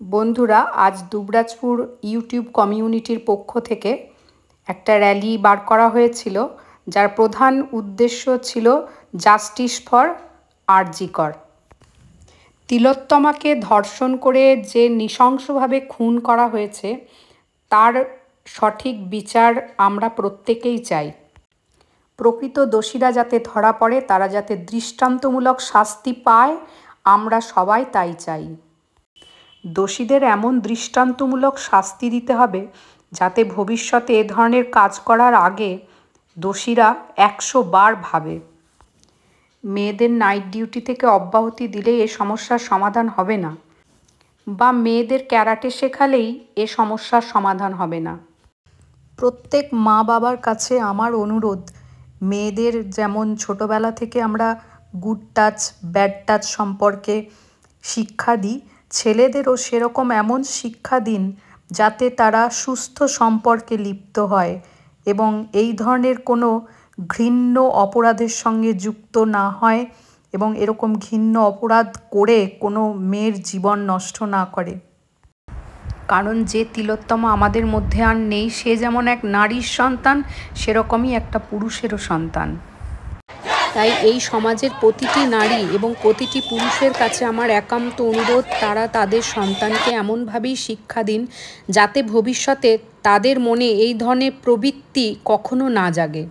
বন্ধুরা, আজ দুবরাজপুর ইউটিউব কমিউনিটির পক্ষ থেকে একটা র্যালি বার করা হয়েছিল, যার প্রধান উদ্দেশ্য ছিল জাস্টিস ফর আর.জি. কর। তিলোত্তমাকে ধর্ষণ করে যে নৃশংসভাবে খুন করা হয়েছে, তার সঠিক বিচার আমরা প্রত্যেকেই চাই। প্রকৃত দোষীরা যাতে ধরা পড়ে, তারা যাতে দৃষ্টান্তমূলক শাস্তি পায়, আমরা সবাই তাই চাই। দোষীদের এমন দৃষ্টান্তমূলক শাস্তি দিতে হবে যাতে ভবিষ্যতে এ ধরনের কাজ করার আগে দোষীরা 100 বার ভাবে। মেয়েদের নাইট ডিউটি থেকে অব্যাহতি দিলেই এ সমস্যার সমাধান হবে না, বা মেয়েদের ক্যারাটে শেখালেই এ সমস্যার সমাধান হবে না। প্রত্যেক মা বাবার কাছে আমার অনুরোধ, মেয়েদের যেমন ছোটোবেলা থেকে আমরা গুড টাচ ব্যাড টাচ সম্পর্কে শিক্ষা দিই, ছেলেদেরও সেরকম এমন শিক্ষা দিন যাতে তারা সুস্থ সম্পর্কে লিপ্ত হয় এবং এই ধরনের কোনো ঘৃণ্য অপরাধের সঙ্গে যুক্ত না হয় এবং এরকম ঘৃণ্য অপরাধ করে কোনো মেয়ের জীবন নষ্ট না করে। কারণ যে তিলোত্তমা আমাদের মধ্যে আর নেই, সে যেমন এক নারীর সন্তান, সেরকমই একটা পুরুষেরও সন্তান। তাই এই সমাজের প্রতিটি নারী এবং প্রতিটি পুরুষের কাছে আমার একান্ত অনুরোধ, তারা তাদের সন্তানকে এমনভাবেই শিক্ষা দিন যাতে ভবিষ্যতে তাদের মনে এই ধরনের প্রবৃত্তি কখনো না জাগে।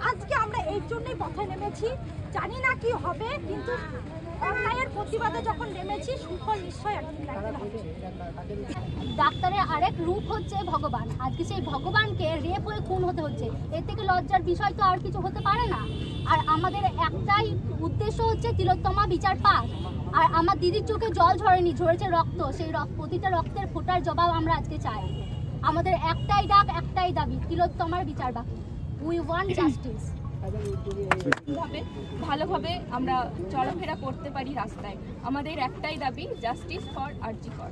আজকে আমরা এই জন্যই পথে নেমেছি, জানি না কি হবে, কিন্তু অন্যায়ের প্রতিবাদে যখন নেমেছি, সুফল নিশ্চয় একদিন দেখা হবে। ডাক্তারের আরেক রূপ হচ্ছে ভগবান। আজকে সেই ভগবানকে রেপ হয়ে খুন হতে হচ্ছে, এর থেকে লজ্জার বিষয় তো আর কিছু হতে পারে না। আর আমাদের একটাই উদ্দেশ্য হচ্ছে তিলোত্তমা বিচার পাক। আর আমার দিদির চোখে জল ঝরেনি, ঝরেছে রক্ত। সেই প্রতিটা রক্তের ফোঁটার জবাব আমরা আজকে চাই। আমাদের একটাই ডাক, একটাই দাবি, তিলোত্তমার বিচার বাকি। We want justice. ভালোভাবে আমরা চলাফেরা করতে পারি রাস্তায়, আমাদের একটাই দাবি, জাস্টিস ফর আর.জি. কর।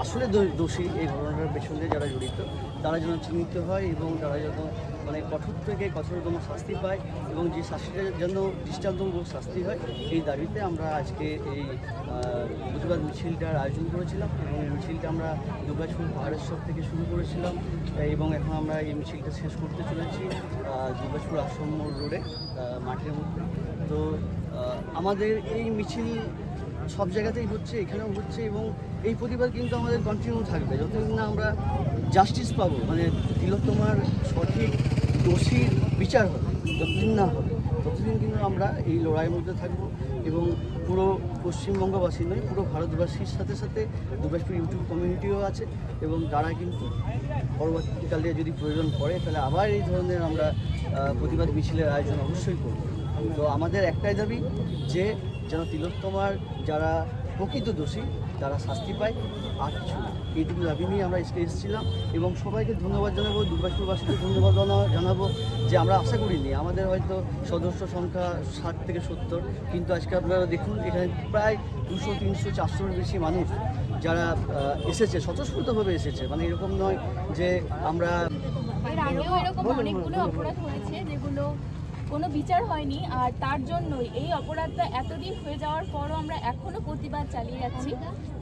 আসলে দোষী এই ঘটনাটার পেছনে যারা জড়িত, তারা যেন চিহ্নিত হয় এবং তারা যেন কঠোর থেকে কঠোরতম শাস্তি পায় এবং যে শাস্তিটা যেন দৃষ্টান্তমূলক শাস্তি হয়, এই দাবিতে আমরা আজকে এই প্রতিবাদ মিছিলটার আয়োজন করেছিলাম। এবং এই মিছিলটা আমরা দুবরাজপুর পাহাড়েশ্বর থেকে শুরু করেছিলাম এবং এখন আমরা এই মিছিলটা শেষ করতে চলেছি দুবরাজপুর আশ্রম রোডে মাঠের মধ্যে। তো আমাদের এই মিছিল সব জায়গাতেই হচ্ছে, এখানেও হচ্ছে, এবং এই প্রতিবাদ কিন্তু আমাদের কন্টিনিউ থাকবে যতদিন না আমরা জাস্টিস পাবো, মানে তিলোত্তমার সঠিক দোষীর বিচার হবে, যতদিন না হবে ততদিন কিন্তু আমরা এই লড়াইয়ের মধ্যে থাকবো। এবং পুরো পশ্চিমবঙ্গবাসী নয়, পুরো ভারতবাসীর সাথে সাথে দুর্গাপুর ইউটিউব কমিউনিটিও আছে, এবং তারা কিন্তু পরবর্তীকালে যদি প্রয়োজন পড়ে তাহলে আবার এই ধরনের আমরা প্রতিবাদ মিছিলের আয়োজন অবশ্যই করব। তো আমাদের একটাই দাবি যে যেন তিলোত্তমার যারা প্রকৃত দোষী তারা শাস্তি পায়, আর কিছু না। এইটুকু দাবি নিয়ে আমরা আজকে এসেছিলাম, এবং সবাইকে ধন্যবাদ জানাবো, দুর্গাপুরবাসীকে ধন্যবাদ জানাবো যে আমরা আশা করিনি, আমাদের হয়তো সদস্য সংখ্যা 60 থেকে 70, কিন্তু আজকে আপনারা দেখুন এখানে প্রায় 200, 300, 400-এর বেশি মানুষ যারা এসেছে, স্বতঃস্ফূর্তভাবে এসেছে। মানে এরকম নয় যে আমরা এর আগেও এরকম অনেকগুলো অপরাধ হয়েছে যেগুলো কোনো বিচার হয়নি, আর তার জন্যই এই অপরাধটা এতদিন হয়ে যাওয়ার পরও আমরা এখনো প্রতিবাদ চালিয়ে যাচ্ছি।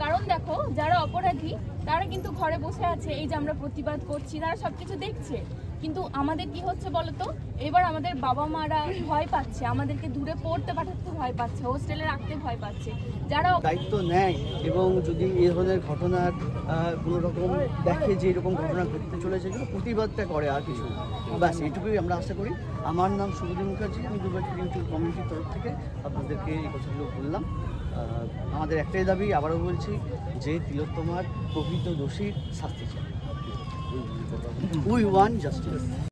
কারণ দেখো, যারা অপরাধী তারা কিন্তু ঘরে বসে আছে, এই যে আমরা প্রতিবাদ করছি তারা সবকিছু দেখছে, কিন্তু আমাদের কি হচ্ছে বলতো, এবার আমাদের বাবা মারা ভয় পাচ্ছে, আমাদেরকে দূরে পড়তে পাঠাতে ভয় পাচ্ছে, হোস্টেলে রাখতে ভয় পাচ্ছে। যারা দায়িত্ব নেয় এবং যদি এই ধরনের ঘটনার কোনো রকম দেখে যে এরকম ঘটনা ঘটতে চলেছে, যেন প্রতিবাদটা করে, আর কিছু না। ব্যাস এইটুকুই আমরা আশা করি। আমার নাম শুভদীপ মুখার্জি, আমি দুর্গাপুর ইউটিউব কমিউনিটির তরফ থেকে আপনাদেরকে এই কথাগুলো বললাম। আমাদের একটাই দাবি, আবারও বলছি, যে তিলোত্তমার প্রকৃত দোষীর শাস্তি চাই। We want justice.